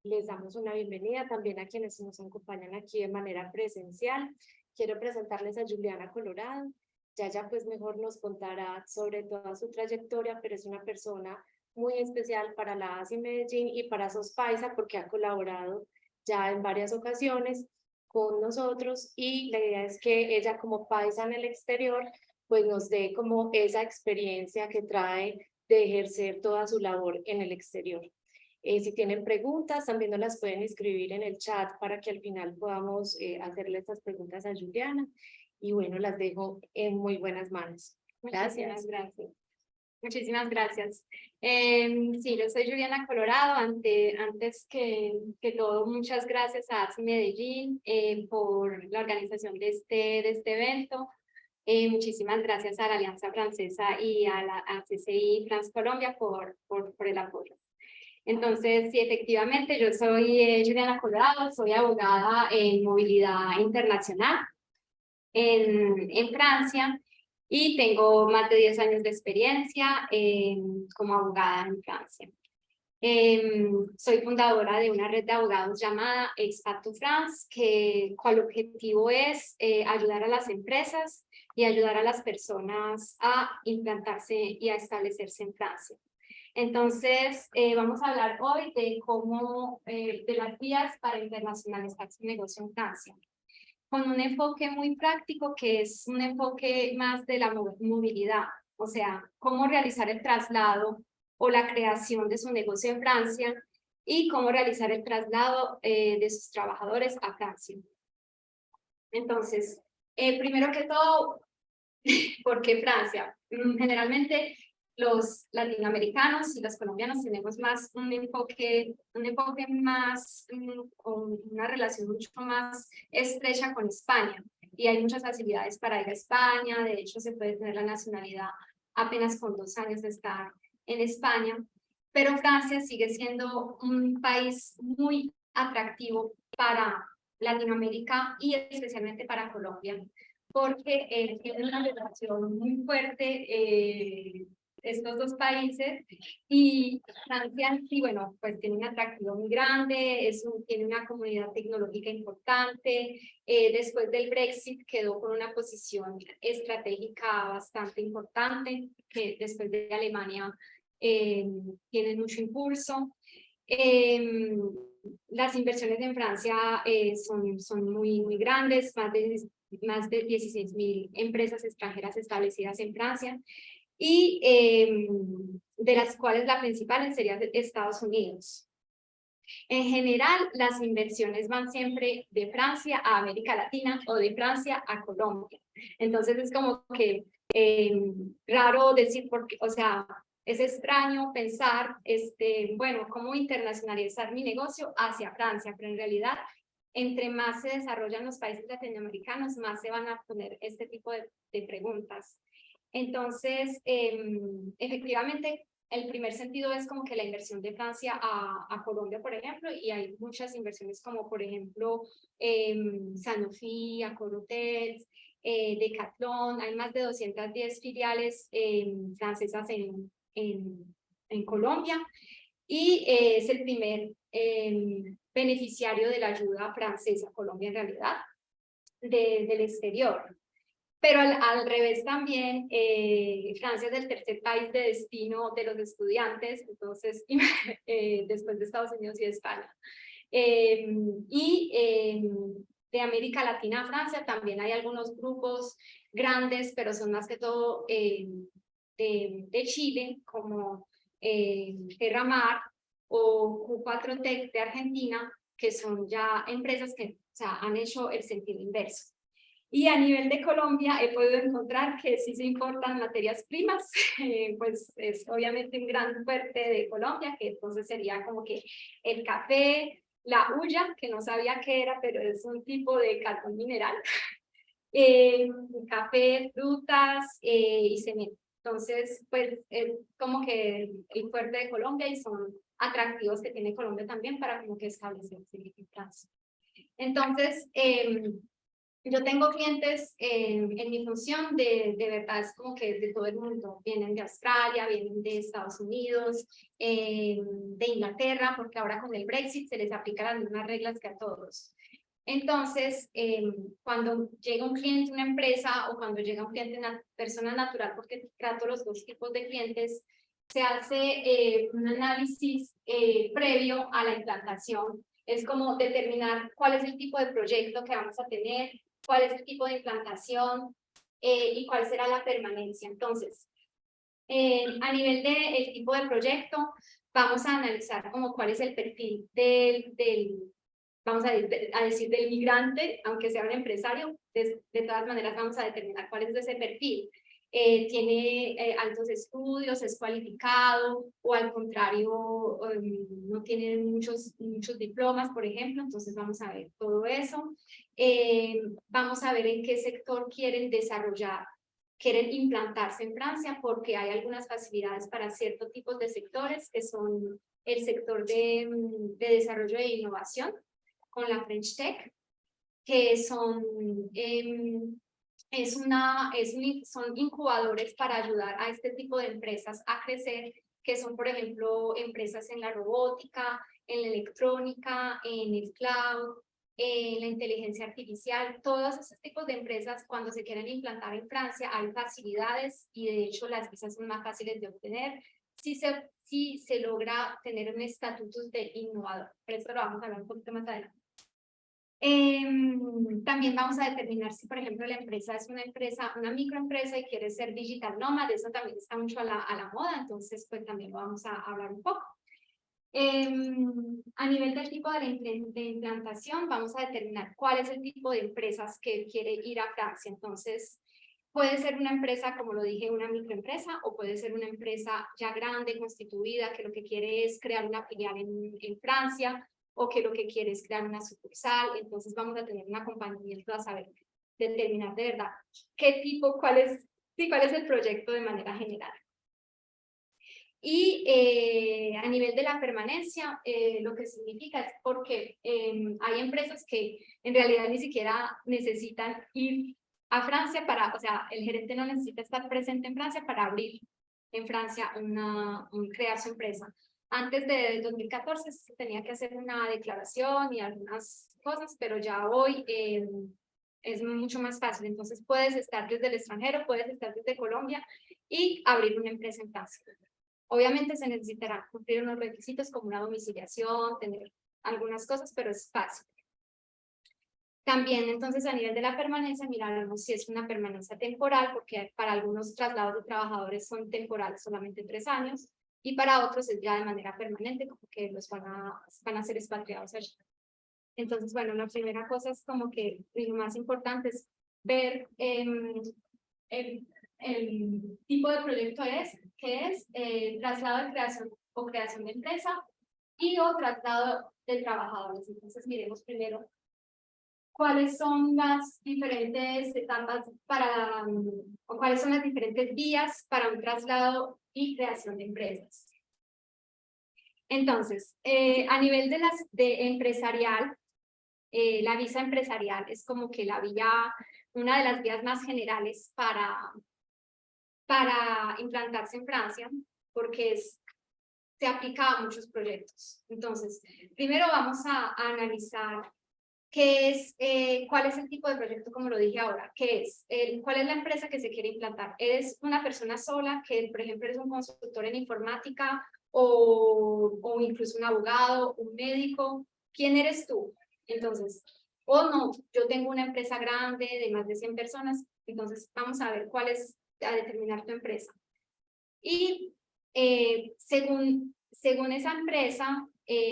Les damos una bienvenida también a quienes nos acompañan aquí de manera presencial. Quiero presentarles a Juliana Colorado. Ya ella pues mejor nos contará sobre toda su trayectoria, pero es una persona muy especial para la ASI Medellín y para SOS Paisa porque ha colaborado ya en varias ocasiones con nosotros y la idea es que ella como paisa en el exterior pues nos dé como esa experiencia que trae de ejercer toda su labor en el exterior. Si tienen preguntas, también nos las pueden escribir en el chat para que al final podamos hacerle estas preguntas a Juliana. Y bueno, las dejo en muy buenas manos. Muchísimas Gracias. gracias. Muchísimas gracias. Sí, yo soy Juliana Colorado. Antes que todo, muchas gracias a ASI Medellín por la organización de este evento. Muchísimas gracias a la Alianza Francesa y a CCI France Colombia por el apoyo. Entonces, sí, efectivamente, yo soy Juliana Colorado, soy abogada en movilidad internacional en Francia y tengo más de 10 años de experiencia como abogada en Francia. Soy fundadora de una red de abogados llamada Expat to France, cuyo objetivo es ayudar a las empresas y ayudar a las personas a implantarse y a establecerse en Francia. Entonces, vamos a hablar hoy de de las vías para internacionalizar su negocio en Francia, con un enfoque muy práctico que es un enfoque más de la movilidad, o sea, cómo realizar el traslado o la creación de su negocio en Francia y cómo realizar el traslado de sus trabajadores a Francia. Entonces, primero que todo, ¿por qué Francia? Generalmente los latinoamericanos y los colombianos tenemos más un enfoque más, con una relación mucho más estrecha con España. Y hay muchas facilidades para ir a España. De hecho, se puede tener la nacionalidad apenas con 2 años de estar en España. Pero Francia sigue siendo un país muy atractivo para Latinoamérica y especialmente para Colombia, porque tienen una relación muy fuerte estos dos países, y Francia sí, bueno, pues tiene un atractivo muy grande, tiene una comunidad tecnológica importante, después del Brexit quedó con una posición estratégica bastante importante, que después de Alemania tiene mucho impulso. Las inversiones en Francia son muy grandes, más de 16.000 empresas extranjeras establecidas en Francia, y de las cuales la principal sería de Estados Unidos. En general, las inversiones van siempre de Francia a América Latina o de Francia a Colombia. Entonces es como que raro decir, porque, o sea, es extraño pensar, bueno, cómo internacionalizar mi negocio hacia Francia, pero en realidad, entre más se desarrollan los países latinoamericanos, más se van a poner este tipo de preguntas. Entonces, efectivamente, el primer sentido es como que la inversión de Francia a Colombia, por ejemplo, y hay muchas inversiones como, por ejemplo, Sanofi, Accor Hotels, Decathlon. Hay más de 210 filiales francesas en Colombia, y es el primer beneficiario de la ayuda francesa a Colombia en realidad del exterior. Pero al revés también, Francia es el tercer país de destino de los estudiantes, entonces, después de Estados Unidos y de España. De América Latina a Francia también hay algunos grupos grandes, pero son más que todo de Chile, como Terramar o Q4Tech de Argentina, que son ya empresas que, o sea, han hecho el sentido inverso. Y a nivel de Colombia he podido encontrar que sí se importan materias primas, pues es obviamente un gran fuerte de Colombia, que entonces sería como que el café, la hulla, que no sabía qué era, pero es un tipo de carbón mineral, café, frutas y cemento. Entonces, pues es como que el fuerte de Colombia, y son atractivos que tiene Colombia también para como que establecerse en Francia. Entonces, yo tengo clientes en mi función de verdad, es como que de todo el mundo. Vienen de Australia, vienen de Estados Unidos, de Inglaterra, porque ahora con el Brexit se les aplican las mismas reglas que a todos. Entonces, cuando llega un cliente, una empresa, o cuando llega un cliente, una persona natural, porque trato los dos tipos de clientes, se hace un análisis previo a la implantación. Es como determinar cuál es el tipo de proyecto que vamos a tener, cuál es el tipo de implantación y cuál será la permanencia. Entonces, a nivel del tipo de proyecto, vamos a analizar como cuál es el perfil vamos a decir, del migrante, aunque sea un empresario. De todas maneras vamos a determinar cuál es ese perfil. Tiene altos estudios, es cualificado, o al contrario, no tiene muchos diplomas, por ejemplo. Entonces vamos a ver todo eso. Vamos a ver en qué sector quieren desarrollar, quieren implantarse en Francia, porque hay algunas facilidades para ciertos tipos de sectores, que son el sector de desarrollo e innovación, con la French Tech, que son son incubadores para ayudar a este tipo de empresas a crecer, que son, por ejemplo, empresas en la robótica, en la electrónica, en el cloud, en la inteligencia artificial. Todos esos tipos de empresas, cuando se quieren implantar en Francia, hay facilidades, y de hecho las visas son más fáciles de obtener si se logra tener un estatuto de innovador. Pero esto lo vamos a hablar un poquito más adelante. También vamos a determinar si, por ejemplo, la empresa es una microempresa y quiere ser digital nómada. Eso también está mucho a la moda, entonces pues también lo vamos a hablar un poco. A nivel del tipo de implantación, vamos a determinar cuál es el tipo de empresas que quiere ir a Francia. Entonces, puede ser una empresa, como lo dije, una microempresa, o puede ser una empresa ya grande, constituida, que lo que quiere es crear una filial en Francia, o que lo que quiere es crear una sucursal. Entonces vamos a tener un acompañamiento a saber determinar de verdad qué tipo, cuál es el proyecto de manera general. Y a nivel de la permanencia, lo que significa es porque hay empresas que en realidad ni siquiera necesitan ir a Francia o sea, el gerente no necesita estar presente en Francia para abrir en Francia crear su empresa. Antes de 2014 se tenía que hacer una declaración y algunas cosas, pero ya hoy es mucho más fácil. Entonces puedes estar desde el extranjero, puedes estar desde Colombia y abrir una empresa en Francia. Obviamente se necesitará cumplir unos requisitos como una domiciliación, tener algunas cosas, pero es fácil. También, entonces, a nivel de la permanencia, miraremos si es una permanencia temporal, porque para algunos traslados de trabajadores son temporales, solamente 3 años, y para otros es ya de manera permanente, como que los van a ser expatriados allí. Entonces, bueno, la primera cosa es como que lo más importante es ver el tipo de proyecto que es traslado de creación o creación de empresa o traslado de trabajadores. Entonces, miremos primero cuáles son las diferentes etapas o cuáles son las diferentes vías para un traslado y creación de empresas. Entonces, a nivel de empresarial, la visa empresarial es como que una de las vías más generales para implantarse en Francia, porque se aplica a muchos proyectos. Entonces, primero vamos a analizar cuál es el tipo de proyecto, como lo dije ahora, cuál es la empresa que se quiere implantar. ¿Eres una persona sola, que por ejemplo eres un consultor en informática, o incluso un abogado, un médico? ¿Quién eres tú? Entonces, o no, yo tengo una empresa grande de más de 100 personas, entonces vamos a ver a determinar tu empresa. Y según esa empresa,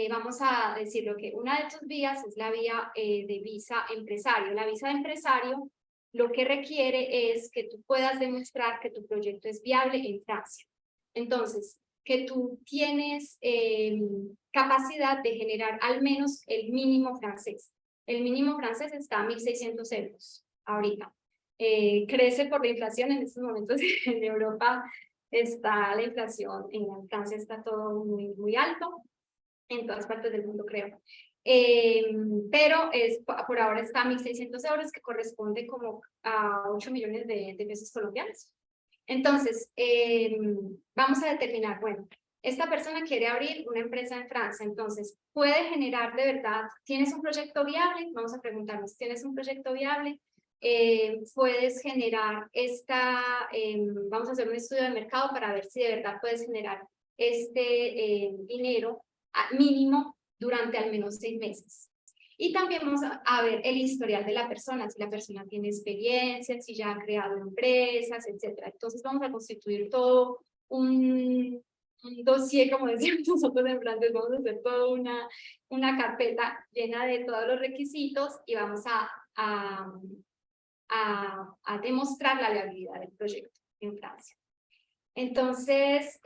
vamos a decirlo que una de tus vías es la vía de visa empresario. La visa de empresario lo que requiere es que tú puedas demostrar que tu proyecto es viable en Francia. Entonces, que tú tienes capacidad de generar al menos el mínimo francés. El mínimo francés está a 1.600 euros ahorita. Crece por la inflación en estos momentos en Europa. Está la inflación, en Francia está todo muy, muy alto, en todas partes del mundo creo. pero por ahora está a 1.600 euros, que corresponde como a 8 millones de pesos colombianos. Entonces, vamos a determinar, bueno, esta persona quiere abrir una empresa en Francia, entonces, ¿puede generar de verdad? ¿Tienes un proyecto viable? Vamos a preguntarnos, ¿tienes un proyecto viable? Puedes generar vamos a hacer un estudio de mercado para ver si de verdad puedes generar dinero mínimo durante al menos 6 meses. Y también vamos a ver el historial de la persona, si la persona tiene experiencia, si ya ha creado empresas, etc. Entonces vamos a constituir todo un dossier, como decimos nosotros en francés, vamos a hacer toda una carpeta llena de todos los requisitos y vamos a demostrar la viabilidad del proyecto en Francia. Entonces,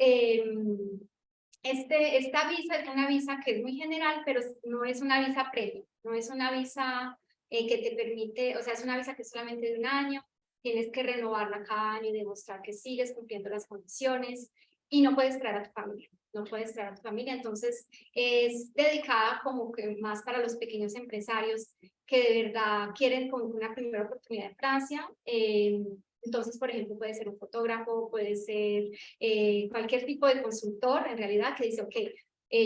esta visa es una visa que es muy general, pero no es una visa previa, no es una visa que te permite, o sea, es una visa que es solamente de un año, tienes que renovarla cada año y demostrar que sigues cumpliendo las condiciones y no puedes traer a tu familia, no puedes traer a tu familia, entonces es dedicada como que más para los pequeños empresarios que de verdad quieren como una primera oportunidad en Francia. Entonces, por ejemplo, puede ser un fotógrafo, puede ser cualquier tipo de consultor, en realidad, que dice, ok,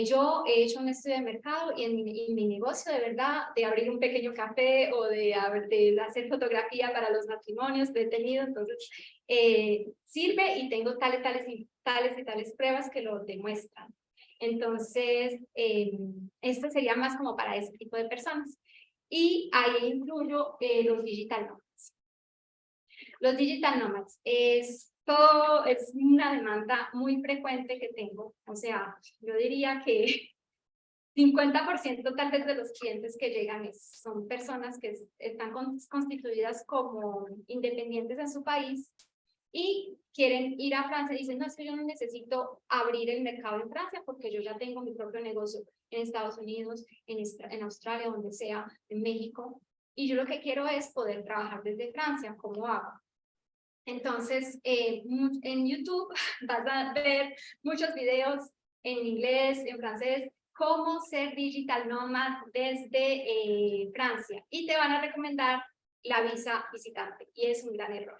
yo he hecho un estudio de mercado y en mi negocio, de verdad, de abrir un pequeño café o de hacer fotografía para los matrimonios, de tenido, entonces, sirve y tengo tales y tales pruebas que lo demuestran. Entonces, esto sería más como para ese tipo de personas. Y ahí incluyo los digital nomads. Los digital nomads es una demanda muy frecuente que tengo. O sea, yo diría que 50% tal vez de los clientes que llegan son personas que están constituidas como independientes en su país y quieren ir a Francia y dicen, no, es que yo no necesito abrir el mercado en Francia porque yo ya tengo mi propio negocio en Estados Unidos, en Australia, donde sea, en México, y yo lo que quiero es poder trabajar desde Francia. ¿Cómo hago? Entonces, en YouTube vas a ver muchos videos en inglés, en francés, cómo ser digital nomad desde Francia, y te van a recomendar la visa visitante, y es un gran error.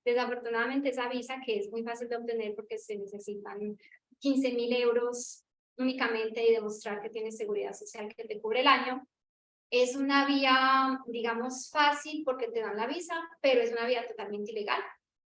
Desafortunadamente, esa visa, que es muy fácil de obtener porque se necesitan 15.000 euros únicamente y demostrar que tienes seguridad social que te cubre el año, es una vía, digamos, fácil porque te dan la visa, pero es una vía totalmente ilegal,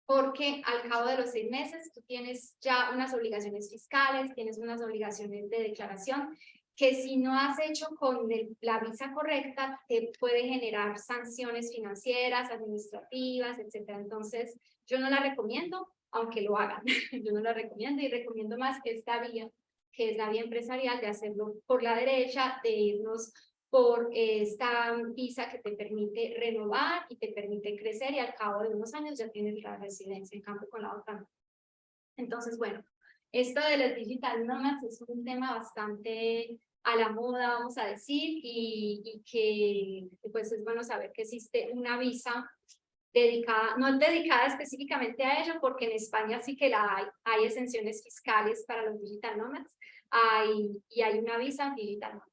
porque al cabo de los 6 meses tú tienes ya unas obligaciones fiscales, tienes unas obligaciones de declaración, que si no has hecho con la visa correcta, te puede generar sanciones financieras, administrativas, etc. Entonces, yo no la recomiendo, aunque lo hagan. Yo no la recomiendo y recomiendo más que esta vía, que es la vía empresarial, de hacerlo por la derecha, de irnos por esta visa que te permite renovar y te permite crecer, y al cabo de unos años ya tienes la residencia, en cambio con la otra no. Entonces, bueno, esto de los digital nomads es un tema bastante a la moda, vamos a decir, y que pues es bueno saber que existe una visa dedicada, no dedicada específicamente a ello, porque en España sí que hay exenciones fiscales para los digital nomads, y hay una visa digital nomad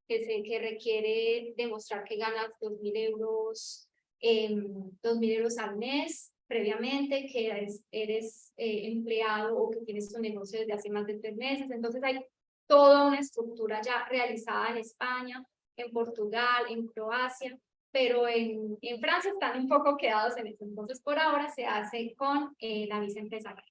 que requiere demostrar que ganas 2.000 euros, 2.000 euros al mes previamente, que eres empleado o que tienes tu negocio desde hace más de 3 meses. Entonces hay toda una estructura ya realizada en España, en Portugal, en Croacia, pero en Francia están un poco quedados en eso. Entonces, por ahora se hace con la visa empresarial.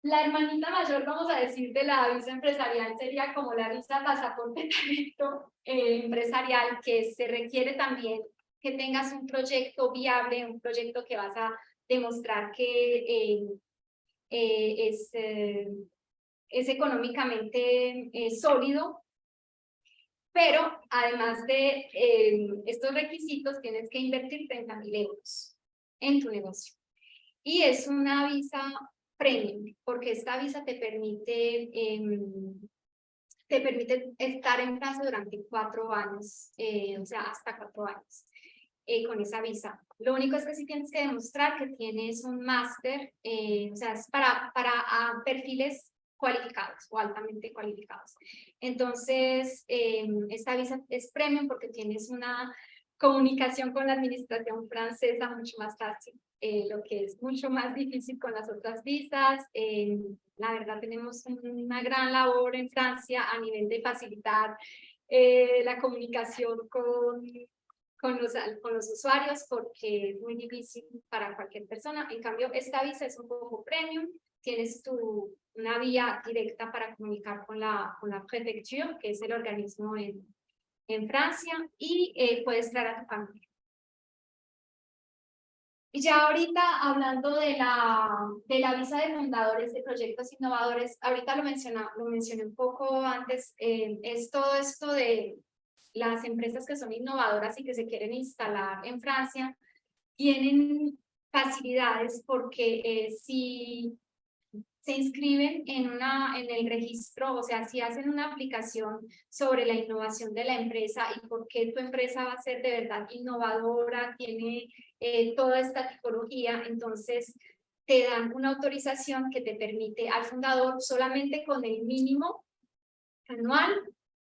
La hermanita mayor, vamos a decir, de la visa empresarial sería como la visa pasaporte talento empresarial, que se requiere también que tengas un proyecto viable, un proyecto que vas a demostrar que es económicamente sólido, pero además de estos requisitos tienes que invertir 30.000 euros en tu negocio. Y es una visa premium, porque esta visa te permite estar en Francia durante 4 años, o sea, hasta 4 años con esa visa. Lo único es que sí tienes que demostrar que tienes un máster, o sea, es para perfiles cualificados o altamente cualificados. Entonces, esta visa es premium porque tienes una comunicación con la administración francesa mucho más fácil, lo que es mucho más difícil con las otras visas. La verdad tenemos una gran labor en Francia a nivel de facilitar la comunicación con los usuarios, porque es muy difícil para cualquier persona. En cambio, esta visa es un poco premium. Tienes una vía directa para comunicar con la prefectura, que es el organismo en Francia, y puedes traer a tu familia. Y ya ahorita hablando de la visa de fundadores de proyectos innovadores, ahorita lo mencioné un poco antes, es todo esto de las empresas que son innovadoras y que se quieren instalar en Francia, tienen facilidades porque si se inscriben en el registro, o sea, si hacen una aplicación sobre la innovación de la empresa y por qué tu empresa va a ser de verdad innovadora, tiene toda esta tipología, entonces te dan una autorización que te permite al fundador solamente con el mínimo anual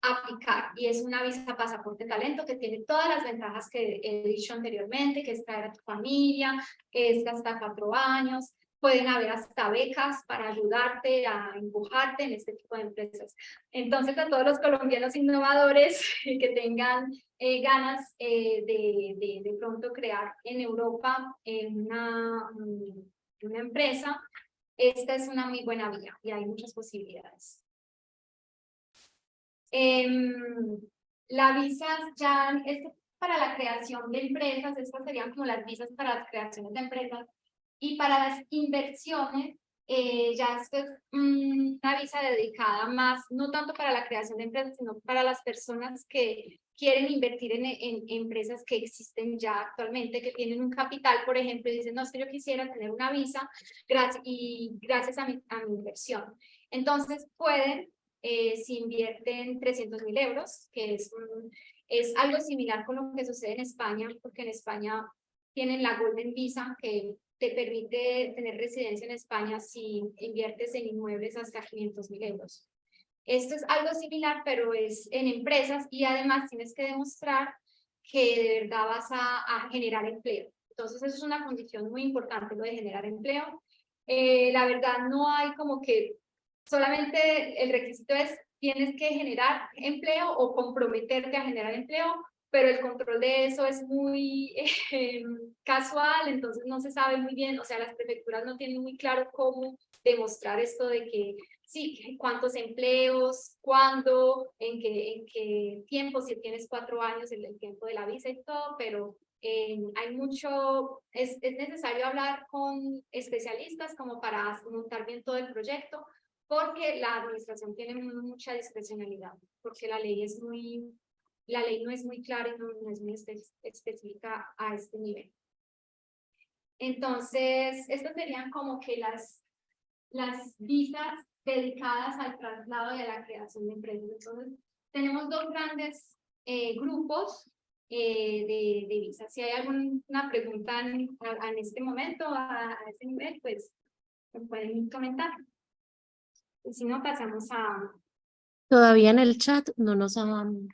aplicar, y es una visa pasaporte talento que tiene todas las ventajas que he dicho anteriormente, que es traer a tu familia, que es hasta 4 años, pueden haber hasta becas para ayudarte a empujarte en este tipo de empresas. Entonces, a todos los colombianos innovadores que tengan ganas de pronto crear en Europa una empresa, esta es una muy buena vía y hay muchas posibilidades. Las visas ya es para la creación de empresas, estas serían como las visas para las creaciones de empresas, y para las inversiones ya esto es una visa dedicada más, no tanto para la creación de empresas, sino para las personas que quieren invertir en empresas que existen ya actualmente, que tienen un capital, por ejemplo, y dicen, no, es que yo quisiera tener una visa gracias a mi inversión. Entonces pueden, si invierten 300.000 euros, que es algo similar con lo que sucede en España, porque en España tienen la Golden Visa, que te permite tener residencia en España si inviertes en inmuebles hasta 500.000 euros. Esto es algo similar, pero es en empresas, y además tienes que demostrar que de verdad vas a generar empleo. Entonces, eso es una condición muy importante, lo de generar empleo. La verdad, no hay como que solamente el requisito es tienes que generar empleo o comprometerte a generar empleo, pero el control de eso es muy casual, entonces no se sabe muy bien, o sea, las prefecturas no tienen muy claro cómo demostrar esto de que sí, cuántos empleos, cuándo, en qué tiempo, si tienes 4 años, el tiempo de la visa y todo, pero hay mucho, es necesario hablar con especialistas como para montar bien todo el proyecto, porque la administración tiene mucha discrecionalidad, porque la ley no es muy clara y no es muy específica a este nivel. Entonces, estas serían como que las visas dedicadas al traslado y a la creación de empresas. Entonces, tenemos 2 grandes grupos de visas. Si hay alguna pregunta en este momento, a este nivel, pues me pueden comentar. Y si no, pasamos a... Todavía en el chat no nos han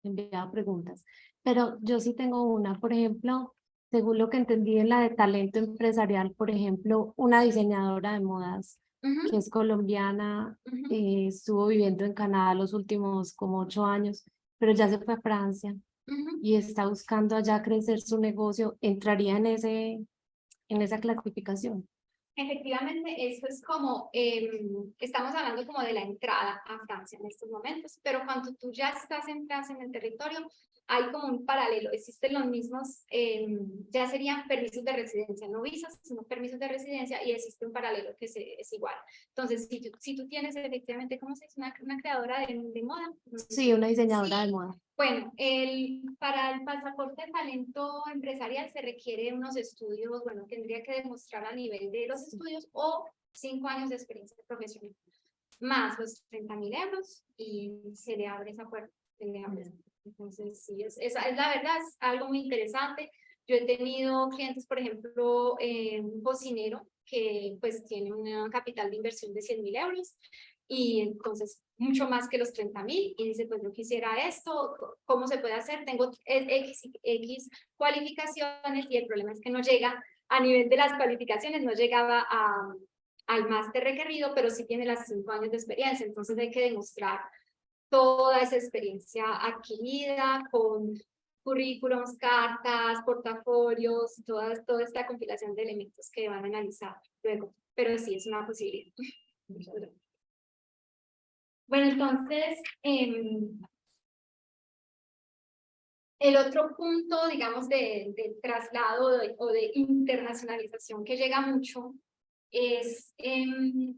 enviado preguntas, pero yo sí tengo una, por ejemplo, según lo que entendí en la de talento empresarial, por ejemplo, una diseñadora de modas que es colombiana, estuvo viviendo en Canadá los últimos como 8 años, pero ya se fue a Francia y está buscando allá crecer su negocio, ¿entraría en esa clasificación? Efectivamente, esto es como, estamos hablando como de la entrada a Francia en estos momentos, pero cuando tú ya estás en Francia, en el territorio, hay como un paralelo, existen los mismos, ya serían permisos de residencia, no visas, sino permisos de residencia, y existe un paralelo que es igual. Entonces, si tú tienes efectivamente, ¿cómo se dice? Una creadora de moda. Sí, una diseñadora Sí. de moda. Bueno, para el pasaporte de talento empresarial se requiere unos estudios, bueno, tendría que demostrar a nivel de los estudios o 5 años de experiencia profesional, más los 30.000 euros, y se le abre esa puerta. Entonces, sí, es la verdad, es algo muy interesante. Yo he tenido clientes, por ejemplo, un cocinero que pues tiene un capital de inversión de 100.000 euros y entonces mucho más que los 30.000 y dice pues yo quisiera esto, ¿cómo se puede hacer? Tengo X cualificaciones y el problema es que no llega a nivel de las cualificaciones, no llegaba al máster requerido, pero sí tiene las 5 años de experiencia, entonces hay que demostrar toda esa experiencia adquirida con currículums, cartas, portafolios, toda esta compilación de elementos que van a analizar luego, pero sí es una posibilidad. Bueno, entonces, el otro punto, digamos, de traslado o de internacionalización que llega mucho es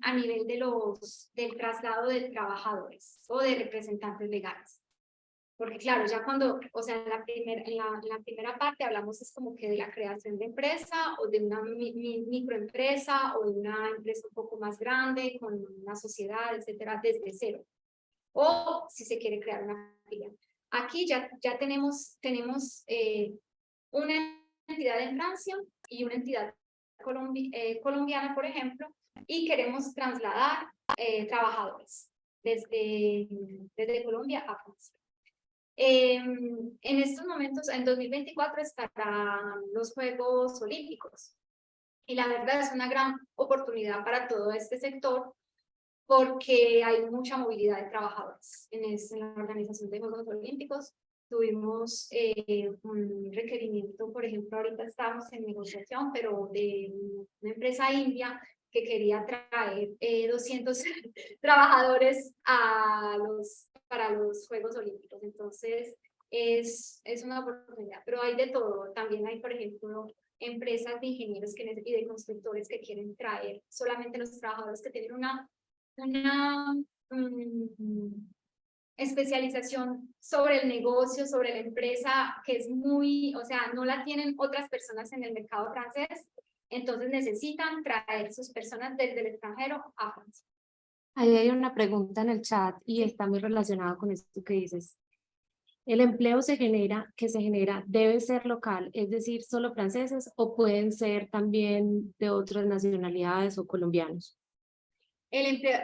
a nivel del traslado de trabajadores o de representantes legales. Porque claro, ya cuando, o sea, en la primera parte hablamos es como que de la creación de empresa o de una microempresa o de una empresa un poco más grande con una sociedad, etcétera, desde cero. O si se quiere crear una filial. Aquí ya tenemos una entidad en Francia y una entidad colombiana, por ejemplo, y queremos trasladar trabajadores desde Colombia a Francia. En estos momentos, en 2024, estarán los Juegos Olímpicos. Y la verdad es una gran oportunidad para todo este sector porque hay mucha movilidad de trabajadores. En la organización de Juegos Olímpicos tuvimos un requerimiento, por ejemplo, ahorita estamos en negociación, pero de una empresa india que quería traer 200 trabajadores para los Juegos Olímpicos. Entonces, es una oportunidad, pero hay de todo. También hay, por ejemplo, empresas de ingenieros y de constructores que quieren traer solamente los trabajadores que tienen una especialización sobre el negocio, sobre la empresa, que es muy, o sea, no la tienen otras personas en el mercado francés, entonces necesitan traer sus personas desde el extranjero a Francia. Ahí hay una pregunta en el chat y está muy relacionada con esto que dices. ¿El empleo que se genera debe ser local, es decir, solo franceses o pueden ser también de otras nacionalidades o colombianos? El empleo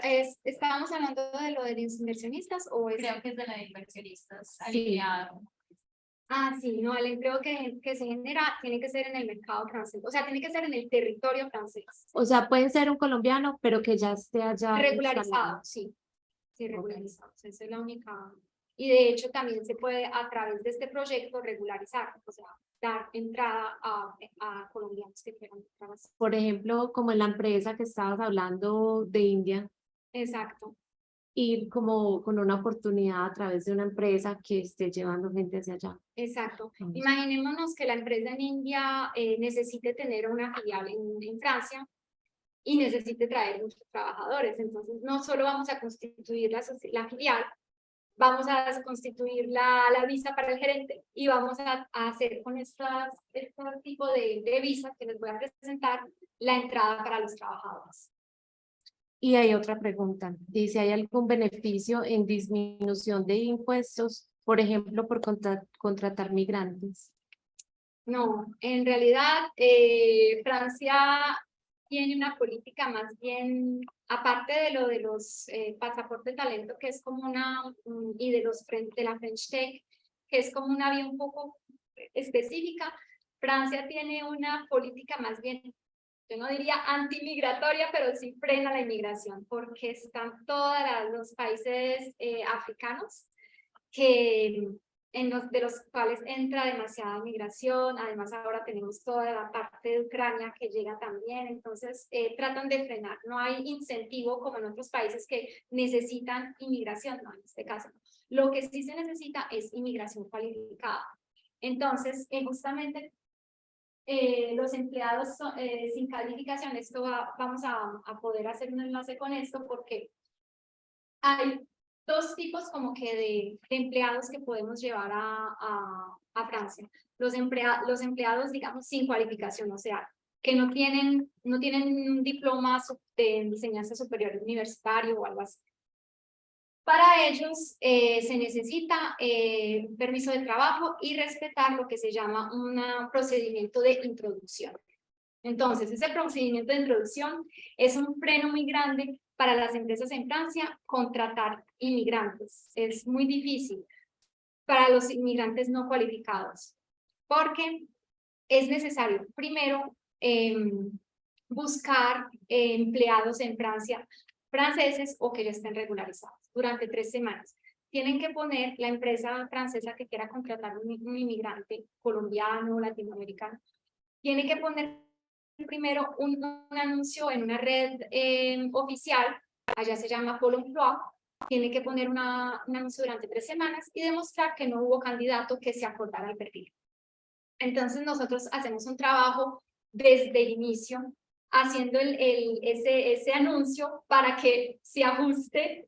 ¿estábamos hablando de lo de los inversionistas o es? Creo que es de la de inversionistas. Sí. Ah, sí, no, el empleo que se genera tiene que ser en el mercado francés, o sea, tiene que ser en el territorio francés. O sea, pueden ser un colombiano, pero que ya esté allá Regularizado, instalado. sí. Sí, regularizado. Esa es la única. Y de hecho también se puede a través de este proyecto regularizar, o sea, dar entrada a colombianos que quieran trabajar. Por ejemplo, como en la empresa que estabas hablando de India, Exacto. ir como con una oportunidad a través de una empresa que esté llevando gente hacia allá. Exacto. Vamos. Imaginémonos que la empresa en India necesite tener una filial en Francia y necesite traer muchos trabajadores. Entonces, no solo vamos a constituir la filial, vamos a constituir la visa para el gerente y vamos a hacer con este tipo de visas que les voy a presentar la entrada para los trabajadores. Y hay otra pregunta. Dice, ¿hay algún beneficio en disminución de impuestos, por ejemplo, por contratar migrantes? No, en realidad Francia tiene una política más bien, aparte de lo de los pasaportes de talento, que es como y de la French Tech, que es como una vía un poco específica, Francia tiene una política más bien, yo no diría antimigratoria, pero sí frena la inmigración, porque están todos los países africanos de los cuales entra demasiada migración, además ahora tenemos toda la parte de Ucrania que llega también, entonces tratan de frenar, no hay incentivo como en otros países que necesitan inmigración, no, en este caso no. Lo que sí se necesita es inmigración cualificada. Entonces, justamente los empleados sin calificación, vamos a poder hacer un enlace con esto porque hay dos tipos como que de empleados que podemos llevar a Francia. Los empleados, digamos, sin cualificación, o sea, que no tienen un diploma de enseñanza superior universitario o algo así. Para ellos se necesita un permiso de trabajo y respetar lo que se llama un procedimiento de introducción. Entonces, ese procedimiento de introducción es un freno muy grande para las empresas en Francia contratar inmigrantes. Es muy difícil para los inmigrantes no cualificados, porque es necesario, primero, buscar empleados en Francia, franceses o que ya estén regularizados durante 3 semanas. Tienen que poner la empresa francesa que quiera contratar un inmigrante colombiano, latinoamericano, tiene que poner primero un anuncio en una red oficial, allá se llama Pôle emploi, tiene que poner un anuncio durante 3 semanas y demostrar que no hubo candidato que se acordara al perfil. Entonces nosotros hacemos un trabajo desde el inicio, haciendo ese anuncio para que se ajuste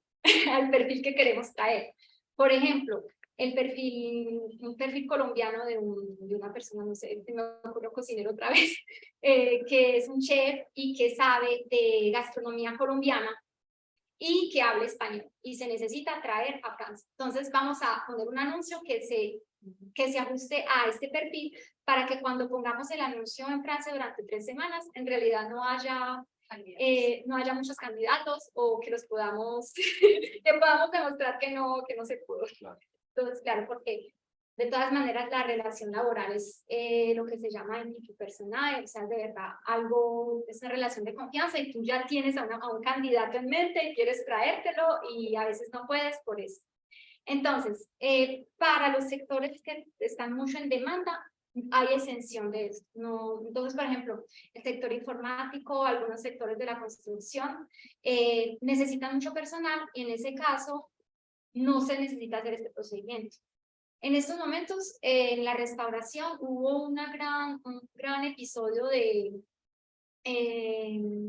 al perfil que queremos traer. Por ejemplo, un perfil colombiano de una persona, no sé, me ocurrió cocinero otra vez, que es un chef y que sabe de gastronomía colombiana y que hable español y se necesita traer a Francia. Entonces vamos a poner un anuncio que se ajuste a este perfil para que cuando pongamos el anuncio en Francia durante 3 semanas, en realidad no haya muchos candidatos o que los podamos, que podamos demostrar que no se pudo. Entonces, claro, porque de todas maneras la relación laboral es lo que se llama interpersonal, o sea, de verdad, es una relación de confianza y tú ya tienes a un candidato en mente y quieres traértelo y a veces no puedes por eso. Entonces, para los sectores que están mucho en demanda, hay exención de esto. No, entonces, por ejemplo, el sector informático, algunos sectores de la construcción necesitan mucho personal y en ese caso no se necesita hacer este procedimiento. En estos momentos, en la restauración hubo un gran episodio de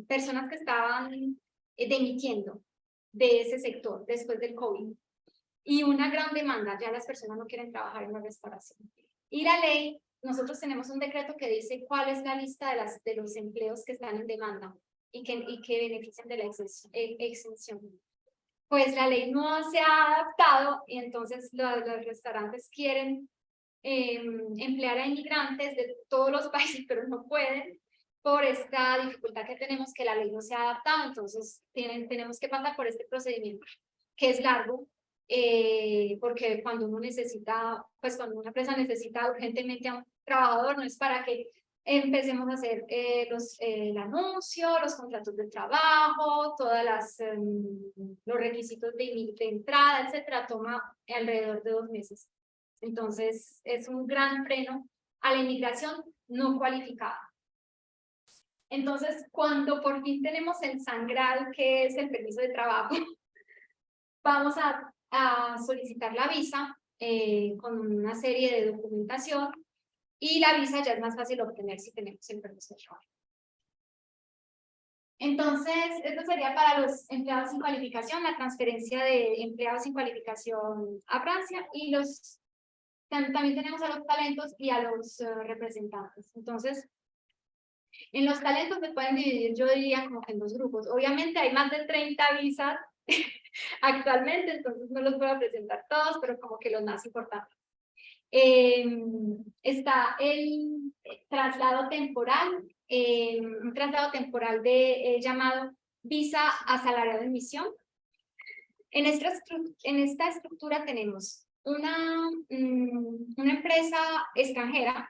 personas que estaban demitiendo de ese sector después del COVID. Y una gran demanda, ya las personas no quieren trabajar en la restauración. Y la ley, nosotros tenemos un decreto que dice cuál es la lista de los empleos que están en demanda y que benefician de la exención. Pues la ley no se ha adaptado y entonces los restaurantes quieren emplear a inmigrantes de todos los países, pero no pueden por esta dificultad que tenemos que la ley no se ha adaptado, entonces tenemos que pasar por este procedimiento que es largo, porque cuando uno necesita, pues cuando una empresa necesita urgentemente a un trabajador, no es para que empecemos a hacer el anuncio, los contratos de trabajo, los requisitos de entrada, etcétera, toma alrededor de 2 meses. Entonces, es un gran freno a la inmigración no cualificada. Entonces, cuando por fin tenemos el sangral, que es el permiso de trabajo, vamos a solicitar la visa con una serie de documentación y la visa ya es más fácil obtener si tenemos el permiso de trabajo. Entonces, esto sería para los empleados sin cualificación, la transferencia de empleados sin cualificación a Francia y también tenemos a los talentos y a los representantes. Entonces, en los talentos se pueden dividir, yo diría, como que en 2 grupos. Obviamente hay más de 30 visas actualmente, entonces no los voy a presentar todos, pero como que los más importantes. Está el traslado temporal, un traslado temporal llamado visa asalariado en misión. En esta estructura tenemos una empresa extranjera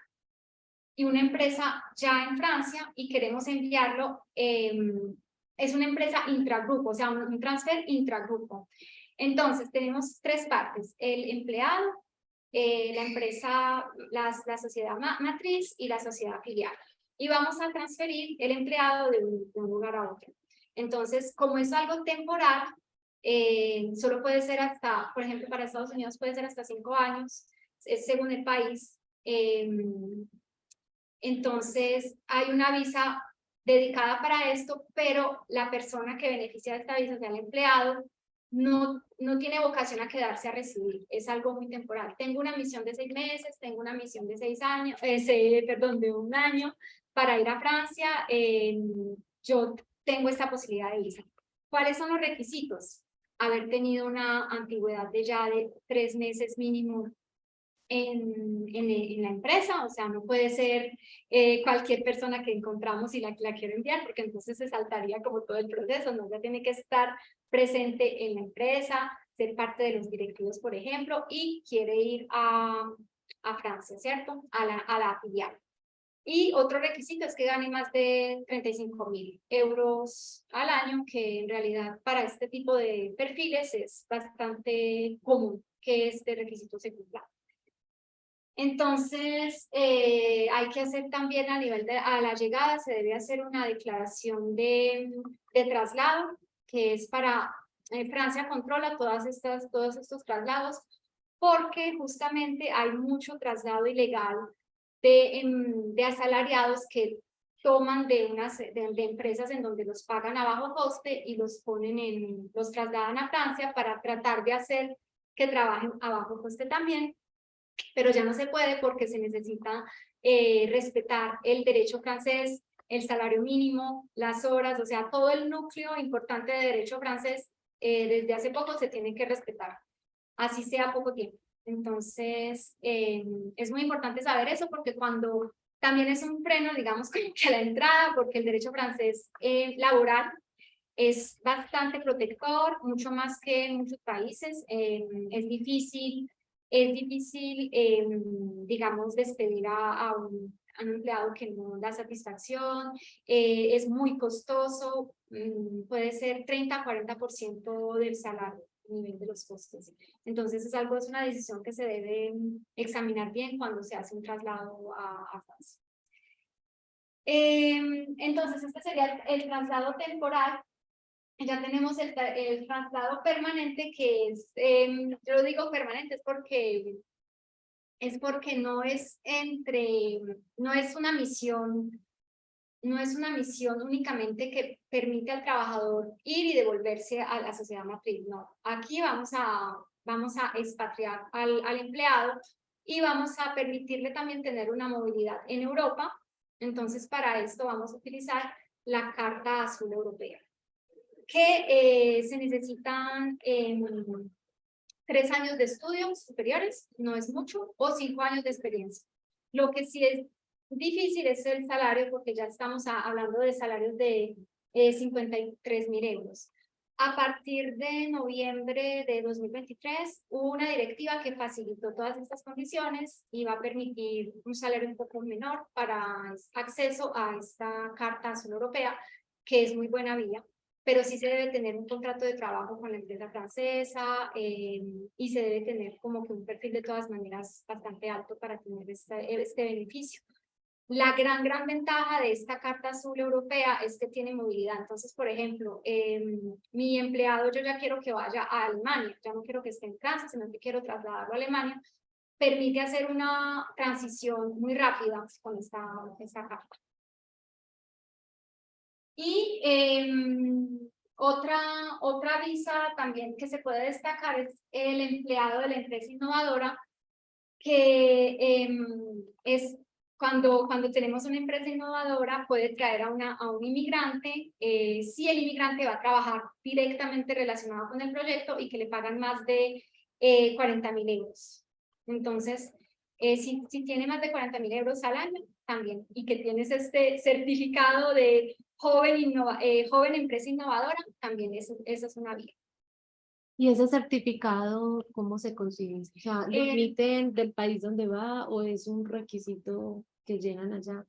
y una empresa ya en Francia y queremos enviarlo, es una empresa intragrupo, o sea, un transfer intragrupo. Entonces, tenemos 3 partes, el empleado, la empresa, la sociedad matriz y la sociedad filial. Y vamos a transferir el empleado de un lugar a otro. Entonces, como es algo temporal, solo puede ser hasta, por ejemplo, para Estados Unidos puede ser hasta 5 años, según el país. Entonces, hay una visa dedicada para esto, pero la persona que beneficia de esta visa, o sea, el empleado, no tiene vocación a quedarse a residir, es algo muy temporal. Tengo una misión de 6 meses, tengo una misión de 6 años, de 1 año para ir a Francia, yo tengo esta posibilidad de visa. ¿Cuáles son los requisitos? Haber tenido una antigüedad de 3 meses mínimo en la empresa, o sea, no puede ser cualquier persona que encontramos y la quiero enviar, porque entonces se saltaría como todo el proceso, ¿no? Ya tiene que estar presente en la empresa, ser parte de los directivos, por ejemplo, y quiere ir a Francia, ¿cierto? A la filial. Y otro requisito es que gane más de 35.000 euros al año, que en realidad para este tipo de perfiles es bastante común que este requisito se cumpla. Entonces, hay que hacer también a nivel a la llegada, se debe hacer una declaración de traslado, que es para, Francia controla todos estos traslados, porque justamente hay mucho traslado ilegal de asalariados que toman de empresas en donde los pagan a bajo coste y los trasladan a Francia para tratar de hacer que trabajen a bajo coste también, pero ya no se puede porque se necesita respetar el derecho francés, el salario mínimo, las horas, o sea, todo el núcleo importante de derecho francés desde hace poco se tiene que respetar, así sea poco tiempo. Entonces, es muy importante saber eso porque cuando también es un freno, digamos, que a la entrada, porque el derecho francés laboral es bastante protector, mucho más que en muchos países. Es difícil, digamos, despedir a un empleado que no da satisfacción, es muy costoso, puede ser 30-40% del salario a nivel de los costes. Entonces es una decisión que se debe examinar bien cuando se hace un traslado a Francia. Entonces este sería el traslado temporal. Ya tenemos el traslado permanente, que es, yo lo digo permanente, es porque no es una misión únicamente que permite al trabajador ir y devolverse a la sociedad matriz, no. Aquí vamos a expatriar al empleado y vamos a permitirle también tener una movilidad en Europa. Entonces, para esto vamos a utilizar la Carta Azul Europea, que se necesitan 3 años de estudios superiores, no es mucho, o 5 años de experiencia. Lo que sí es difícil es el salario, porque ya estamos hablando de salarios de 53.000 euros. A partir de noviembre de 2023, hubo una directiva que facilitó todas estas condiciones y va a permitir un salario un poco menor para acceso a esta Carta Azul Europea, que es muy buena vía, pero sí se debe tener un contrato de trabajo con la empresa francesa y se debe tener como que un perfil de todas maneras bastante alto para tener este beneficio. La gran ventaja de esta Carta Azul Europea es que tiene movilidad. Entonces, por ejemplo, mi empleado, yo ya quiero que vaya a Alemania, ya no quiero que esté en Francia, sino que quiero trasladarlo a Alemania. Permite hacer una transición muy rápida con esta carta. Y otra visa también que se puede destacar es el empleado de la empresa innovadora, que es cuando tenemos una empresa innovadora, puede traer a un inmigrante, si el inmigrante va a trabajar directamente relacionado con el proyecto y que le pagan más de 40.000 euros. Entonces, si tiene más de 40.000 euros al año, también, y que tienes este certificado de joven empresa innovadora, también esa es una vía. ¿Y ese certificado cómo se consigue? O sea, ¿lo emiten del país donde va o es un requisito que llenan allá?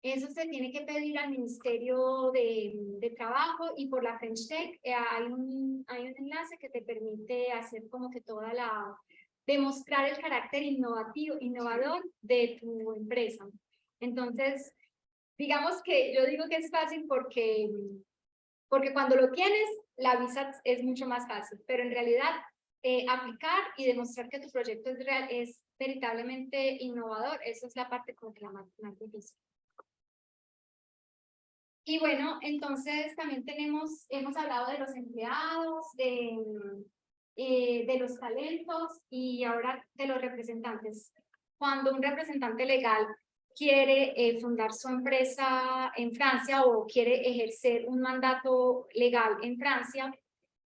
Eso se tiene que pedir al Ministerio de Trabajo, y por la French Tech hay un enlace que te permite hacer como que demostrar el carácter innovador de tu empresa. Entonces, digamos que yo digo que es fácil porque cuando lo tienes, la visa es mucho más fácil, pero en realidad aplicar y demostrar que tu proyecto es veritablemente innovador, esa es la parte como que la más difícil. Y bueno, entonces también hemos hablado de los empleados, de los talentos y ahora de los representantes. Cuando un representante legal quiere fundar su empresa en Francia o quiere ejercer un mandato legal en Francia,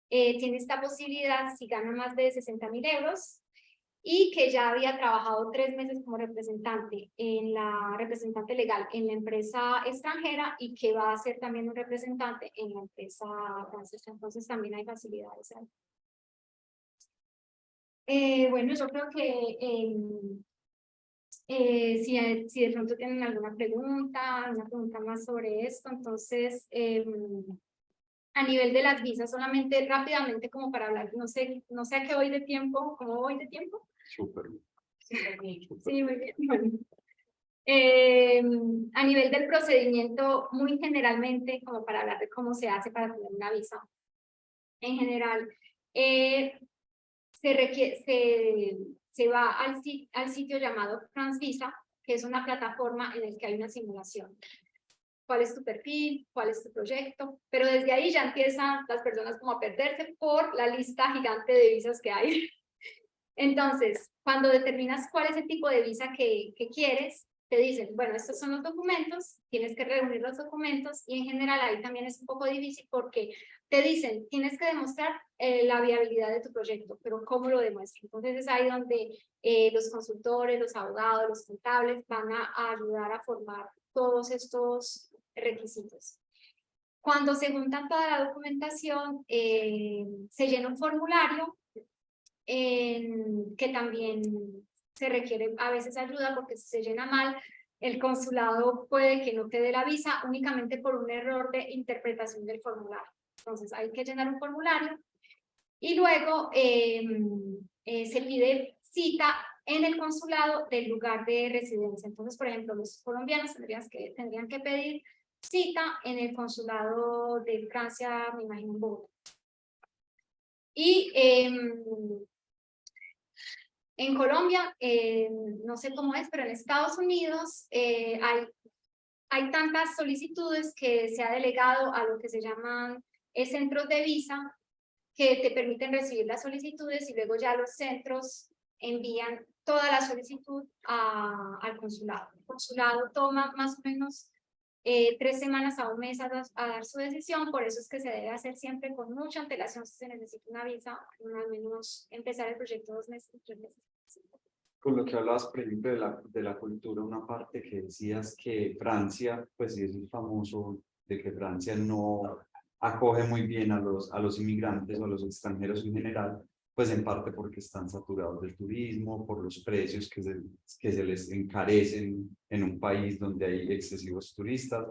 tiene esta posibilidad si gana más de 60.000 euros y que ya había trabajado 3 meses como representante legal en la empresa extranjera y que va a ser también un representante en la empresa francesa. Entonces también hay facilidades ahí. Bueno, yo creo que si de pronto tienen alguna pregunta, una pregunta más sobre esto, entonces a nivel de las visas, solamente rápidamente como para hablar, no sé a qué voy de tiempo, ¿cómo voy de tiempo? Súper. Sí, muy bien. Bueno. A nivel del procedimiento, muy generalmente, como para hablar de cómo se hace para tener una visa, en general, se va al sitio llamado FranceVisa, que es una plataforma en la que hay una simulación. ¿Cuál es tu perfil? ¿Cuál es tu proyecto? Pero desde ahí ya empiezan las personas como a perderse por la lista gigante de visas que hay. Entonces, cuando determinas cuál es el tipo de visa que quieres, te dicen, bueno, estos son los documentos, tienes que reunir los documentos y en general ahí también es un poco difícil porque te dicen, tienes que demostrar la viabilidad de tu proyecto, pero ¿cómo lo demuestras? Entonces es ahí donde los consultores, los abogados, los contables van a ayudar a formar todos estos requisitos. Cuando se junta toda la documentación, se llena un formulario que también se requiere a veces ayuda porque si se llena mal, el consulado puede que no te dé la visa únicamente por un error de interpretación del formulario. Entonces hay que llenar un formulario y luego se pide cita en el consulado del lugar de residencia. Entonces, por ejemplo, los colombianos tendrían que pedir cita en el consulado de Francia, me imagino en Bogotá. Y en Colombia, no sé cómo es, pero en Estados Unidos hay tantas solicitudes que se ha delegado a lo que se llaman centros de visa que te permiten recibir las solicitudes y luego ya los centros envían toda la solicitud al consulado. El consulado toma más o menos 3 semanas a un mes a dar su decisión, por eso es que se debe hacer siempre con mucha antelación si se necesita una visa, al menos empezar el proyecto 2 meses, 3 meses. Con lo que hablabas, por ejemplo, de la cultura, una parte que decías que Francia, pues sí, es famoso de que Francia no acoge muy bien a los inmigrantes o a los extranjeros en general, pues en parte porque están saturados del turismo, por los precios que se les encarecen en un país donde hay excesivos turistas,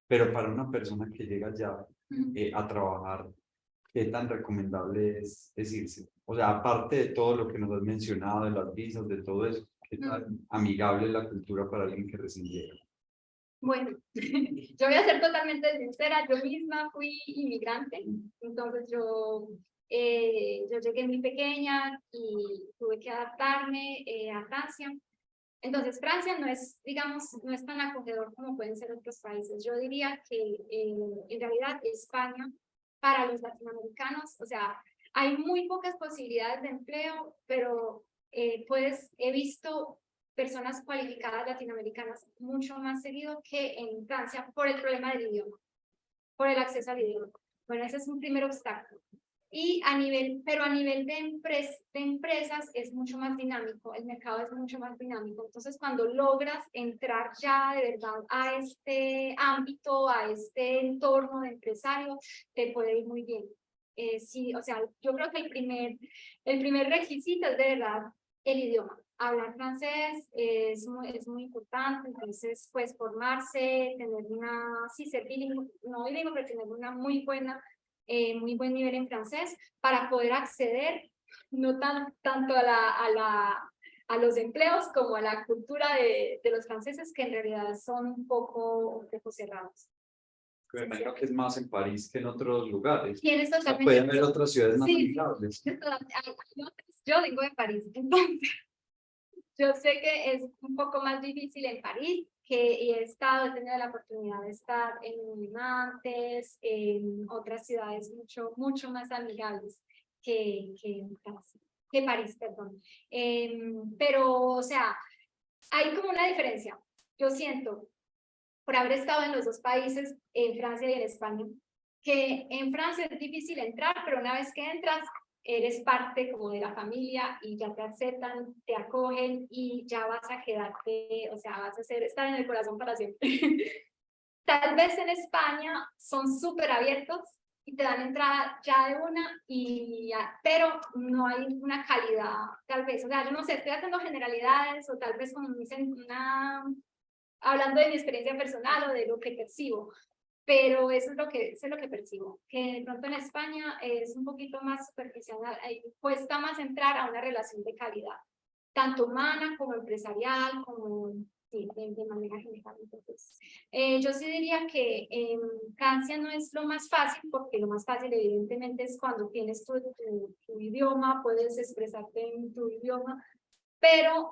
pero para una persona que llega ya a trabajar, ¿qué tan recomendable es irse? O sea, aparte de todo lo que nos has mencionado, de las visas, de todo eso, ¿qué tan amigable es la cultura para alguien que recién llega? Bueno, yo voy a ser totalmente sincera, yo misma fui inmigrante, entonces yo llegué muy pequeña y tuve que adaptarme a Francia. Entonces Francia no es, digamos, no es tan acogedor como pueden ser otros países. Yo diría que en realidad España, para los latinoamericanos, o sea, hay muy pocas posibilidades de empleo, pero he visto personas cualificadas latinoamericanas mucho más seguido que en Francia por el problema del idioma, por el acceso al idioma. Bueno, ese es un primer obstáculo. Y a nivel de empresas es mucho más dinámico, el mercado es mucho más dinámico. Entonces, cuando logras entrar ya de verdad a este ámbito, a este entorno de empresario, te puede ir muy bien. Sí, o sea, yo creo que el primer requisito es de verdad el idioma. Hablar francés es muy importante, entonces pues formarse, tener ser bilingüe, no bilingüe, pero tener una muy buen nivel en francés para poder acceder no tanto a los empleos como a la cultura de los franceses, que en realidad son un poco cerrados. Me imagino que es más en París que en otros lugares. Tienes totalmente. Pueden haber otras ciudades más Sí, amigables. yo vengo de París, entonces yo sé que es un poco más difícil en París, que he tenido la oportunidad de estar en Nantes, en otras ciudades mucho más amigables que París, perdón. Pero, o sea, hay como una diferencia. Yo siento, por haber estado en los dos países, en Francia y en España, que en Francia es difícil entrar, pero una vez que entras, eres parte como de la familia y ya te aceptan, te acogen y ya vas a quedarte, o sea, vas a estar en el corazón para siempre. Tal vez en España son súper abiertos y te dan entrada ya de una, pero no hay una calidad, tal vez. O sea, yo no sé, estoy haciendo generalidades o tal vez como dicen hablando de mi experiencia personal o de lo que percibo. Pero eso es lo que percibo, que de pronto en España es un poquito más superficial, cuesta más entrar a una relación de calidad, tanto humana como empresarial, como sí, de manera general. Entonces, yo sí diría que en Francia no es lo más fácil, porque lo más fácil evidentemente es cuando tienes tu idioma, puedes expresarte en tu idioma, pero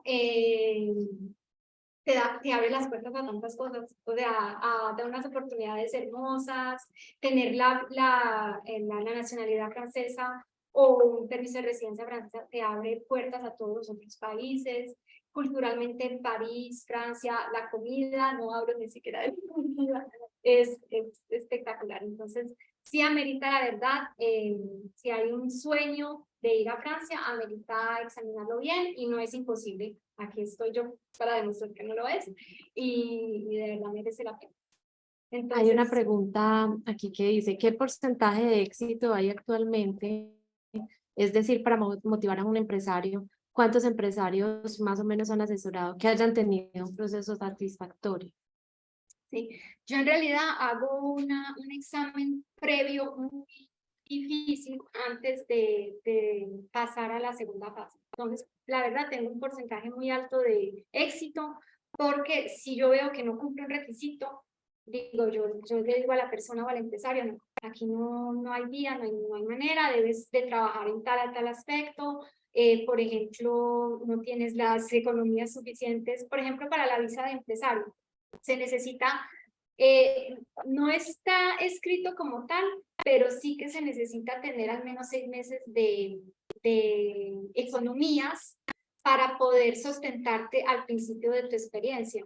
te abre las puertas a tantas cosas, o sea, da unas oportunidades hermosas, tener la nacionalidad francesa o un permiso de residencia francesa te abre puertas a todos los otros países. Culturalmente en París, Francia, la comida, no hablo ni siquiera de la comida, es espectacular. Entonces, sí amerita la verdad, si hay un sueño de ir a Francia, amerita examinarlo bien y no es imposible. Aquí estoy yo para demostrar que no lo es y de verdad merece la pena. Entonces, Hay una pregunta aquí que dice, ¿qué porcentaje de éxito hay actualmente? Es decir, para motivar a un empresario, ¿cuántos empresarios más o menos han asesorado que hayan tenido un proceso satisfactorio? sí, yo en realidad hago un examen previo muy difícil antes de pasar a la segunda fase. Entonces, la verdad, tengo un porcentaje muy alto de éxito, porque si yo veo que no cumple un requisito, digo, yo le digo a la persona o al empresario, no, aquí no hay vía, no hay manera, debes de trabajar en tal aspecto. Por ejemplo, no tienes las economías suficientes, por ejemplo, para la visa de empresario. Se necesita, no está escrito como tal, pero sí que se necesita tener al menos 6 meses de economías para poder sustentarte al principio de tu experiencia.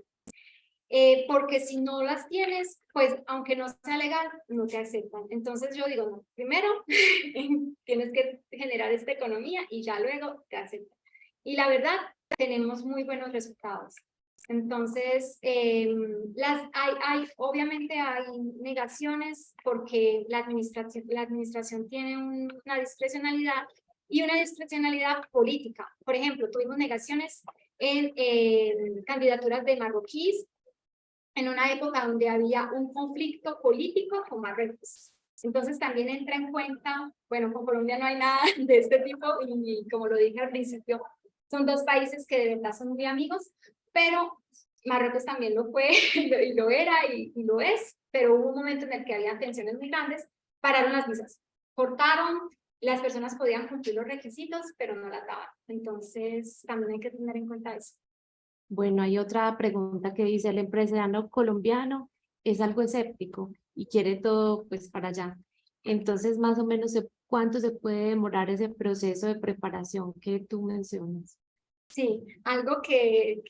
Porque si no las tienes, pues aunque no sea legal, no te aceptan. Entonces yo digo, no, primero tienes que generar esta economía y ya luego te aceptan. Y la verdad, tenemos muy buenos resultados. Entonces, obviamente hay negaciones porque la administración tiene una discrecionalidad y una discrecionalidad política. Por ejemplo, tuvimos negaciones en candidaturas de marroquíes en una época donde había un conflicto político con Marruecos. Entonces también entra en cuenta, bueno, con Colombia no hay nada de este tipo y como lo dije al principio, son dos países que de verdad son muy amigos, pero Marruecos también lo fue y lo era y lo es, pero hubo un momento en el que había tensiones muy grandes, pararon las visas, cortaron, las personas podían cumplir los requisitos, pero no las daban. Entonces también hay que tener en cuenta eso. Bueno, hay otra pregunta que dice, el empresario colombiano es algo escéptico y quiere todo pues para allá. Entonces, más o menos, ¿cuánto se puede demorar ese proceso de preparación que tú mencionas? Sí, algo que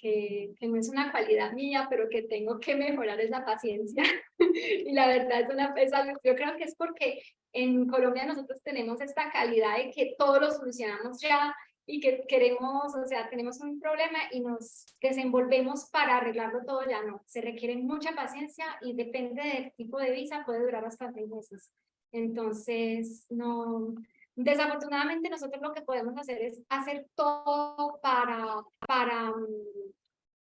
no es una cualidad mía, pero que tengo que mejorar es la paciencia. Y la verdad es algo, yo creo que es porque en Colombia nosotros tenemos esta calidad de que todo lo solucionamos ya y que queremos, o sea, tenemos un problema y nos desenvolvemos para arreglarlo todo ya. No, se requiere mucha paciencia y depende del tipo de visa, puede durar hasta 6 meses. Entonces, no, desafortunadamente nosotros lo que podemos hacer es hacer todo para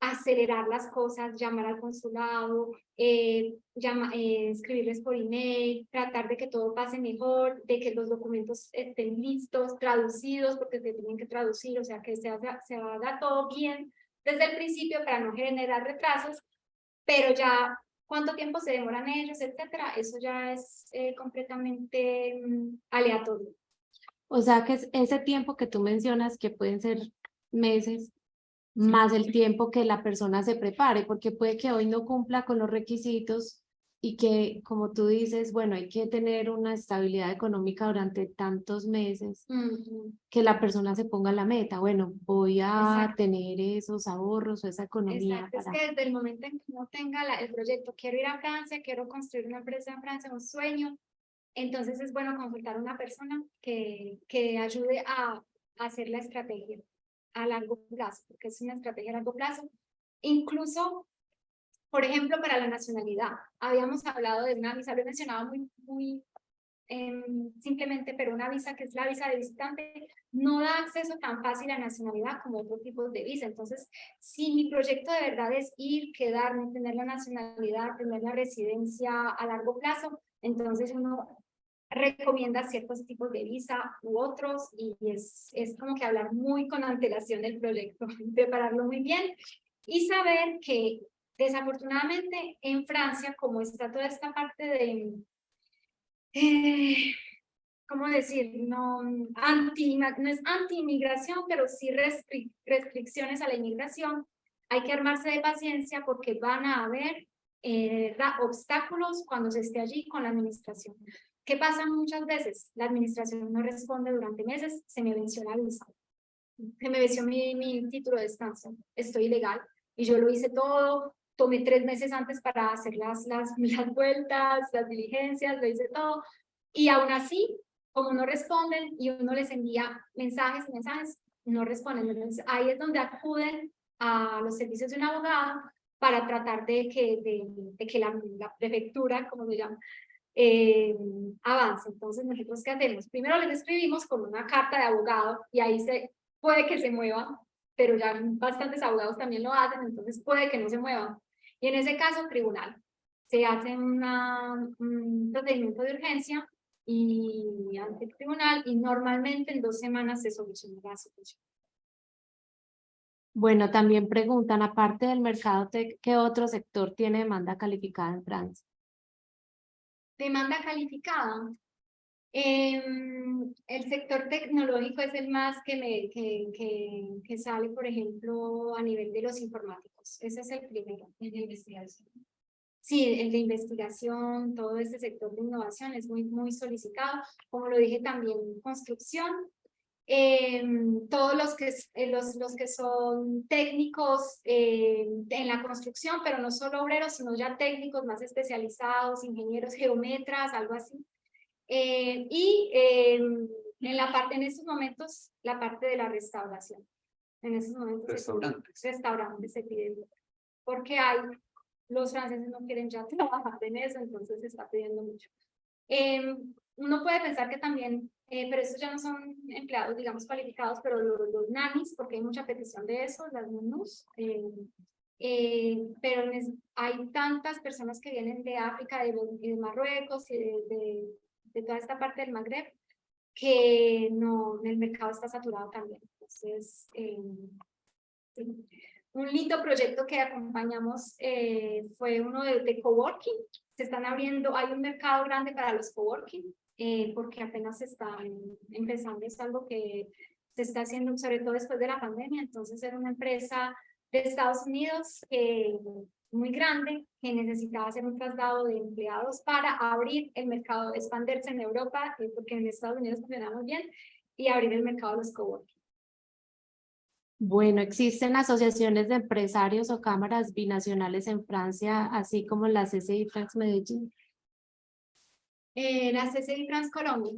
acelerar las cosas, llamar al consulado, escribirles por email, tratar de que todo pase mejor, de que los documentos estén listos, traducidos, porque se tienen que traducir, o sea, que se haga todo bien desde el principio para no generar retrasos, pero ya cuánto tiempo se demoran ellos, etcétera, eso ya es completamente aleatorio. O sea, que es ese tiempo que tú mencionas, que pueden ser meses, más el tiempo que la persona se prepare, porque puede que hoy no cumpla con los requisitos y que, como tú dices, bueno, hay que tener una estabilidad económica durante tantos meses, que la persona se ponga la meta, bueno, voy a Exacto. tener esos ahorros o esa economía Exacto, es para... que desde el momento en que uno tenga el proyecto, quiero ir a Francia, quiero construir una empresa en Francia, un sueño, Entonces es bueno consultar a una persona que ayude a hacer la estrategia a largo plazo, porque es una estrategia a largo plazo. Incluso, por ejemplo, para la nacionalidad, habíamos hablado de una visa, lo he mencionado muy simplemente, pero una visa que es la visa de visitante no da acceso tan fácil a nacionalidad como otro tipo de visa. Entonces, si mi proyecto de verdad es ir, quedarme, tener la nacionalidad, tener la residencia a largo plazo, entonces uno recomienda ciertos tipos de visa u otros y es como que hablar muy con antelación del proyecto, prepararlo muy bien y saber que desafortunadamente en Francia, como está toda esta parte de ¿cómo decir? No, no es anti-inmigración, pero sí restricciones a la inmigración. Hay que armarse de paciencia porque van a haber obstáculos cuando se esté allí con la administración. ¿Qué pasa muchas veces? La administración no responde durante meses, se me venció la visa, se me venció mi título de estancia, estoy ilegal y yo lo hice todo. Tomé 3 meses antes para hacer las vueltas, las diligencias, lo hice todo. Y aún así, como no responden y uno les envía mensajes y mensajes, no responden. Entonces, ahí es donde acuden a los servicios de un abogado para tratar de que la prefectura, como se llama, avance. Entonces, ¿nosotros qué hacemos? Primero les escribimos con una carta de abogado y ahí puede que se mueva, pero ya bastantes abogados también lo hacen, entonces puede que no se muevan. Y en ese caso, tribunal. Se hace un procedimiento de urgencia y ante el tribunal y normalmente en 2 semanas se soluciona la situación. Bueno, también preguntan, aparte del mercado tech, ¿qué otro sector tiene demanda calificada en Francia? Demanda calificada. El sector tecnológico es el más que sale, por ejemplo, a nivel de los informáticos. Ese es el primero. El de investigación. Sí, el de investigación, todo este sector de innovación es muy solicitado. Como lo dije también, construcción. Todos los que son técnicos en la construcción, pero no solo obreros, sino ya técnicos más especializados, ingenieros, geómetras, algo así. En estos momentos, la parte de la restauración. En estos momentos, restaurantes se pide, porque los franceses no quieren ya trabajar en eso, entonces se está pidiendo mucho. Uno puede pensar que también, pero estos ya no son empleados, digamos, cualificados, pero los nannies, porque hay mucha petición de eso, las nanus, pero hay tantas personas que vienen de África, de Marruecos y de toda esta parte del Magreb, que no, el mercado está saturado también. Entonces, un lindo proyecto que acompañamos fue uno de coworking. Se están abriendo, hay un mercado grande para los coworking, porque apenas se están empezando, es algo que se está haciendo, sobre todo después de la pandemia. Entonces era una empresa de Estados Unidos muy grande que necesitaba hacer un traslado de empleados para abrir el mercado, expandirse en Europa, porque en Estados Unidos funcionamos bien, y abrir el mercado de los coworking. Bueno, existen asociaciones de empresarios o cámaras binacionales en Francia, así como la CCI France Medellín. La CCI France Colombia.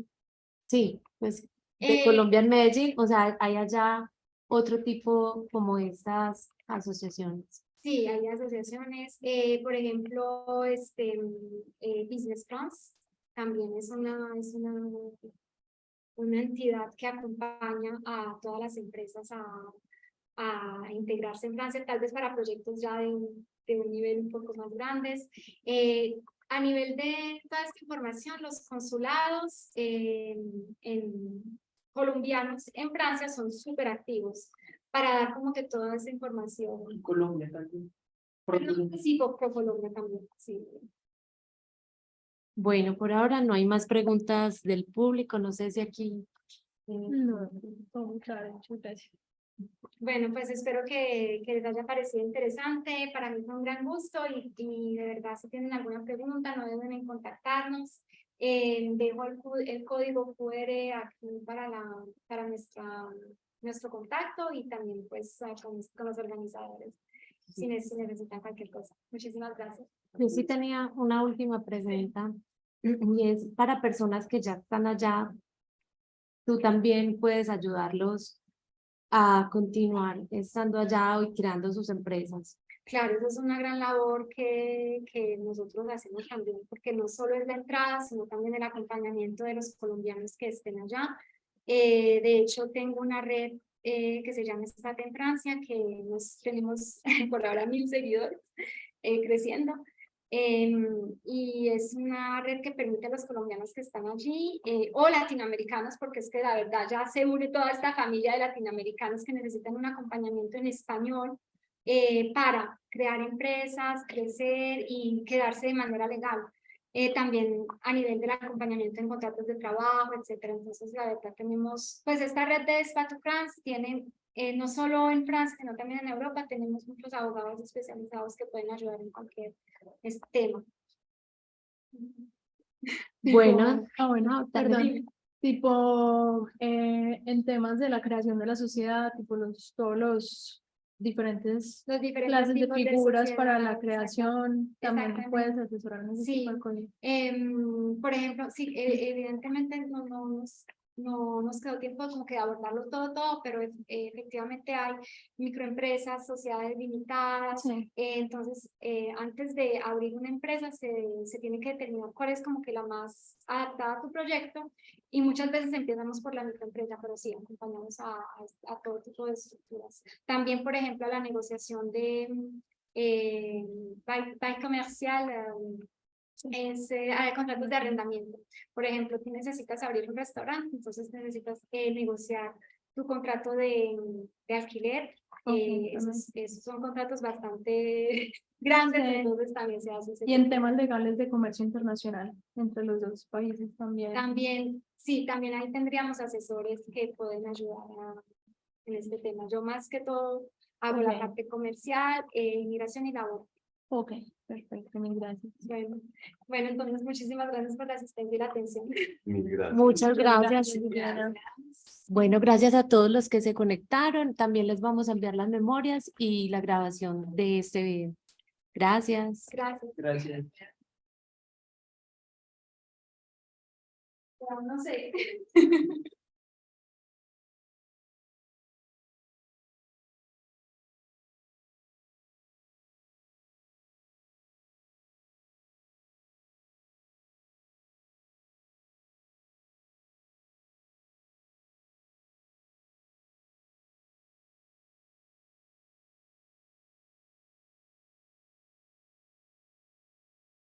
Sí, pues de Colombia en Medellín, o sea, hay allá otro tipo como estas asociaciones. Sí, hay asociaciones, por ejemplo, Business France también es una entidad que acompaña a todas las empresas a integrarse en Francia, tal vez para proyectos ya de un nivel un poco más grandes. A nivel de toda esta información, los consulados colombianos en Francia son súper activos para dar como que toda esa información. En Colombia también. Sí, por Colombia también, sí. Bueno, por ahora no hay más preguntas del público, no sé si aquí... No, todo muy claro, muchas gracias. Bueno, pues espero que les haya parecido interesante. Para mí fue un gran gusto y de verdad, si tienen alguna pregunta, no duden en contactarnos. Dejo el código QR aquí para nuestro contacto y también pues con los organizadores si necesitan cualquier cosa. Muchísimas gracias. Yo sí tenía una última pregunta. y es para personas que ya están allá, tú también puedes ayudarlos a continuar estando allá y creando sus empresas. Claro, esa es una gran labor que nosotros hacemos también, porque no solo es la entrada, sino también el acompañamiento de los colombianos que estén allá. De hecho, tengo una red que se llama Estate en Francia, que tenemos por ahora 1000 seguidores, creciendo. Y es una red que permite a los colombianos que están allí o latinoamericanos, porque es que la verdad ya se une toda esta familia de latinoamericanos que necesitan un acompañamiento en español para crear empresas, crecer y quedarse de manera legal. También a nivel del acompañamiento en contratos de trabajo, etcétera. Entonces, la verdad, tenemos, pues esta red de Espace France tiene, no solo en Francia, sino también en Europa, tenemos muchos abogados especializados que pueden ayudar en cualquier tema. Bueno, Bueno, perdón. Tipo, en temas de la creación de la sociedad, tipo todos los diferentes Los diferentes clases de tipos figuras para la sociedad, creación, también exactamente. puedes asesorar en ese Sí. tipo de cosas. Por ejemplo, sí, evidentemente no nos quedó tiempo como que de abordarlo todo, pero efectivamente hay microempresas, sociedades limitadas. Sí. Entonces, antes de abrir una empresa se tiene que determinar cuál es como que la más adaptada a tu proyecto, y muchas veces empezamos por la microempresa, pero sí, acompañamos a todo tipo de estructuras. También, por ejemplo, a la negociación de bail comercial, hay contratos de arrendamiento. Por ejemplo, tú necesitas abrir un restaurante, entonces necesitas negociar tu contrato de alquiler. Esos son contratos bastante grandes, Sí. entonces también se hace ese Y en tipo. temas legales de comercio internacional entre los dos países también. También, sí, también ahí tendríamos asesores que pueden ayudar en este tema. Yo más que todo hago la Ok. parte comercial, inmigración y labor. Ok, perfecto, mil gracias. Bueno, entonces muchísimas gracias por la asistencia y la atención. Mil gracias. muchas gracias. Liliana. Bueno, gracias a todos los que se conectaron. También les vamos a enviar las memorias y la grabación de este video. Gracias. Gracias. Gracias. No sé.